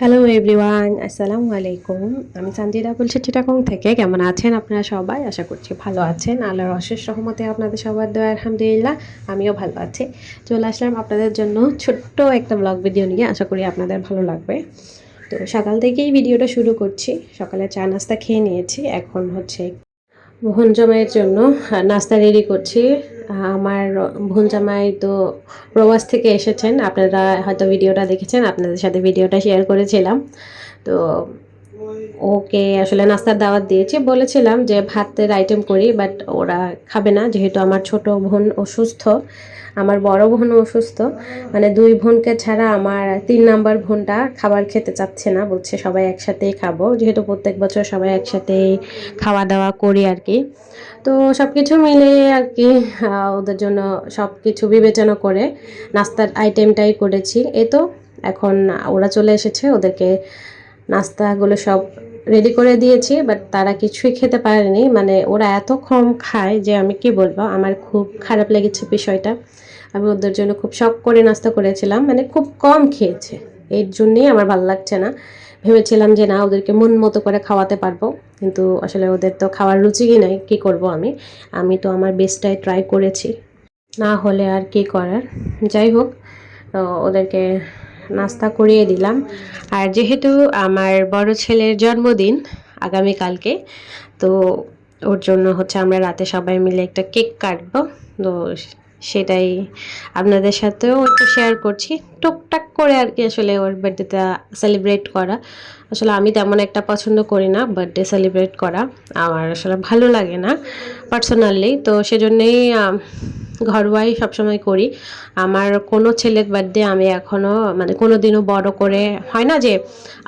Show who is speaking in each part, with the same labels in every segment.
Speaker 1: Hello everyone, আসসালামু আলাইকুম। আমি সানজিদা বলছি চিটাগং থেকে। কেমন আছেন আপনারা সবাই? আশা করছি ভালো আছেন। আল্লাহর অশেষ রহমতে আপনাদের সবার দোয়া আলহামদুলিল্লাহ আমিও ভালো আছি। চলে আসলাম আপনাদের জন্য ছোট্ট একটা ব্লগ ভিডিও নিয়ে। আশা করি আপনাদের ভালো লাগবে। তো সকাল থেকেই ভিডিওটা শুরু করছি। সকালে চা নাস্তা খেয়ে নিয়েছি। এখন হচ্ছে বোন জামাইয়ের জন্য নাস্তা রেডি করছি। আমার বোন জামাই তো প্রবাস থেকে এসেছেন, আপনারা হয়তো ভিডিওটা দেখেছেন, আপনাদের সাথে ভিডিওটা শেয়ার করেছিলাম। তো ওকে আসলে নাস্তার দাওয়াত দিয়েছি, বলেছিলাম যে ভাতের আইটেম করি, বাট ওরা খাবে না, যেহেতু আমার ছোট বোন অসুস্থ, আমার বড় বোনও অসুস্থ। মানে দুই বোনকে ছাড়া আমার 3 নাম্বার বোনটা খাবার খেতে চাচ্ছে না, বলছে সবাই একসাথেই খাবো, যেহেতু প্রত্যেক বছর সবাই একসাথেই খাওয়া দাওয়া করি আর কি। তো সব কিছু মিলে আর কি ওদের জন্য সব কিছু বিবেচনা করে নাস্তার আইটেমটাই করেছি। এই তো এখন ওরা চলে এসেছে, ওদেরকে নাস্তাগুলো সব রেডি করে দিয়েছি, বাট তারা কিছুই খেতে পারেনি। মানে ওরা এত কম খায় যে আমি কি বলবো, আমার খুব খারাপ লেগেছে বিষয়টা। আমি ওদের জন্য খুব শখ করে নাস্তা করেছিলাম, মানে খুব কম খেয়েছে, এর জন্যেই আমার ভালো লাগছে না। ভেবেছিলাম যে না, ওদেরকে মন মতো করে খাওয়াতে পারবো, কিন্তু আসলে ওদের তো খাওয়ার রুচিই নাই, কি করব আমি। আমি তো আমার বেস্টটাই ট্রাই করেছি, না হলে আর কি করার। যাই হোক, তো ওদেরকে নাস্তা করিয়ে দিলাম। আর যেহেতু আমার বড় ছেলের জন্মদিন আগামীকালকে, তো ওর জন্য হচ্ছে আমরা রাতে সবাই মিলে একটা কেক কাটবো। তো সেটাই আপনাদের সাথেও একটু শেয়ার করছি, টুকটাক করে আর কি। আসলে ওর বার্থডেটা সেলিব্রেট করা, আসলে আমি তেমন একটা পছন্দ করি না বার্থডে সেলিব্রেট করা, আমার আসলে ভালো লাগে না পার্সোনালি। তো সেজন্যেই ঘরোয়াই সবসময় করি। আমার কোনো ছেলের বার্থডে আমি এখনও মানে কোনো দিনও বড় করে হয় না যে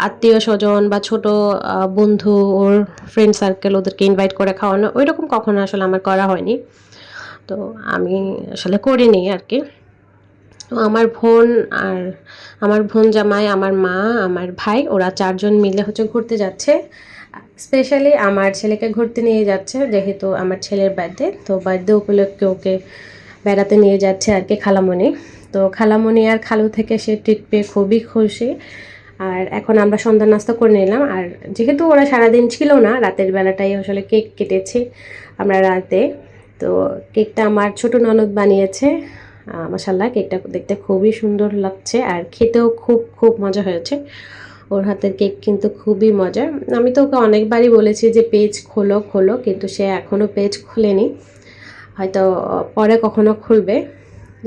Speaker 1: আত্মীয় স্বজন বা ছোট বন্ধু, ওর ফ্রেন্ড সার্কেল, ওদেরকে ইনভাইট করে খাওয়ানো, ওই রকম কখনো আসলে আমার করা হয়নি। তো আমি আসলে করিনি আর কি। তো আমার বোন জামাই, আমার মা, আমার ভাই, ওরা 4জন মিলে হচ্ছে ঘুরতে যাচ্ছে। স্পেশালি আমার ছেলেকে ঘুরতে নিয়ে যাচ্ছে, যেহেতু আমার ছেলের বার্থডে, তো বার্থডে উপলক্ষে ওকে বেড়াতে নিয়ে যাচ্ছে আর কি খালামণি। তো খালামণি আর খালু থেকে সে ট্রিট পেয়ে খুবই খুশি। আর এখন আমরা সন্ধ্যা নাস্তা করে নিলাম। আর যেহেতু ওরা সারাদিন ছিল না, রাতের বেলাটাই আসলে কেক কেটেছি আমরা রাতে। তো কেকটা আমার ছোট ননদ বানিয়েছে। মাশাল্লাহ, কেকটা দেখতে খুবই সুন্দর লাগছে আর খেতেও খুব খুব মজা হয়েছে। ওর হাতের কেক কিন্তু খুবই মজার। আমি তো ওকে অনেকবারই বলেছি যে পেজ খোলো খোলো, কিন্তু সে এখনও পেজ খুলেনি, হয়তো পরে কখনো খুলবে।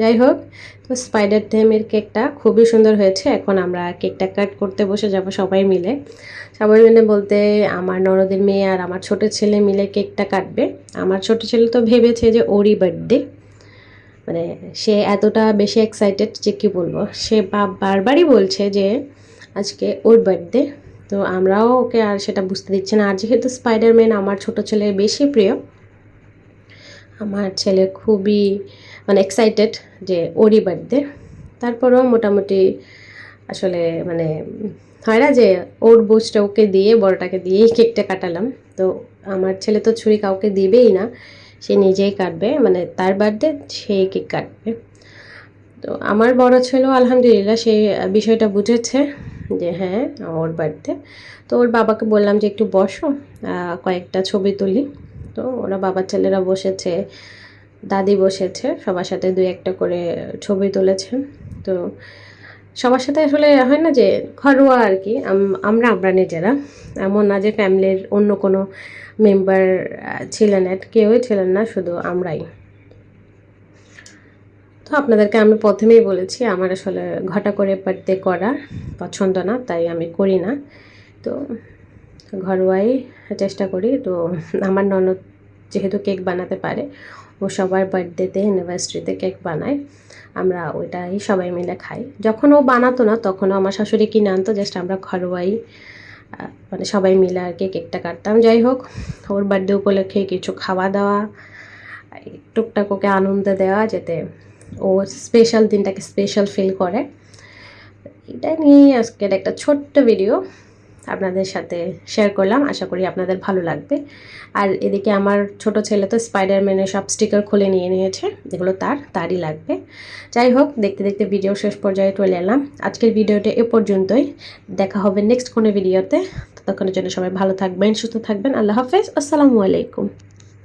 Speaker 1: যাই হোক, তো স্পাইডার থিমের কেকটা খুবই সুন্দর হয়েছে। এখন আমরা কেকটা কাট করতে বসে যাব সবাই মিলে। সবাই মিলে বলতে আমার ননদের মেয়ে আর আমার ছোট ছেলে মিলে কেকটা কাটবে। আমার ছোট ছেলে তো ভেবেছে যে ওরই বার্থডে, মানে সে এতটা বেশি এক্সাইটেড যে কী বলবো। সে বারবারই বলছে যে আজকে ওর বার্থডে। তো আমরাও ওকে আর সেটা বুঝতে দিচ্ছি না। আর যেহেতু স্পাইডারম্যান আমার ছোট ছেলের বেশি প্রিয়, আমার ছেলে খুবই মানে এক্সাইটেড যে ওরই বার্থডে। তারপরেও মোটামুটি আসলে মানে হয় না যে ওর বুঝটা ওকে দিয়ে, বড়টাকে দিয়েই কেকটা কাটালাম। তো আমার ছেলে তো ছুরি কাউকে দিবেই না, সে নিজেই কাটবে, মানে তার বার্থডে সেই কেক কাটবে। তো আমার বড় ছেলেও আলহামদুলিল্লাহ সে বিষয়টা বুঝেছে যে হ্যাঁ ওর বার্থডে। তো ওর বাবাকে বললাম যে একটু বসো, কয়েকটা ছবি তুলি। তো ওরা বাবার ছেলেরা বসেছে, দাদি বসেছে, সবার সাথে 2-1টা করে ছবি তুলেছে। তো সবার সাথে আসলে হয় না যে ঘরোয়া আর কি, আমরা নিজেরা, এমন না যে ফ্যামিলির অন্য কোনো মেম্বার ছিলেন, কেউই ছিলেন না, শুধু আমরাই। তো আপনাদেরকে আমি প্রথমেই বলেছি আমার আসলে ঘটা করে বার্থডে করা পছন্দ না, তাই আমি করি না। তো ঘরোয়াই চেষ্টা করি। তো আমার ননদ যেহেতু কেক বানাতে পারে, ও সবার বার্থডেতে অ্যানিভার্সারিতে কেক বানায়, আমরা ওইটাই সবাই মিলে খাই। যখন ও বানাতো না তখনও আমার শাশুড়ি কিনে আনতো, জাস্ট আমরা ঘরোয়াই মানে সবাই মিলে আর কি কেকটা কাটতাম। যাই হোক, ওর বার্থডে উপলক্ষে কিছু খাওয়া দাওয়া, টুকটাক ওকে আনন্দ দেওয়া, যাতে ও স্পেশাল দিনটাকে স্পেশাল ফিল করে, এটা নিয়েই আজকের একটা ছোট্ট ভিডিও। আপনাদের সাথে শেয়ার করলাম। আশা করি আপনাদের ভালো লাগবে। আর এদিকে আমার ছোট ছেলে তো স্পাইডারম্যানের সব স্টিকার খুলে নিয়ে নিয়েছে, এগুলো তারই লাগবে। যাই হোক, দেখতে দেখতে ভিডিও শেষ পর্যায়ে চলে এলাম। আজকের ভিডিওটা এ পর্যন্তই, দেখা হবে নেক্সট কোনো ভিডিওতে। ততক্ষণের জন্য সবাই ভালো থাকবেন, সুস্থ থাকবেন। আল্লাহ হাফেজ, আসসালামু আলাইকুম।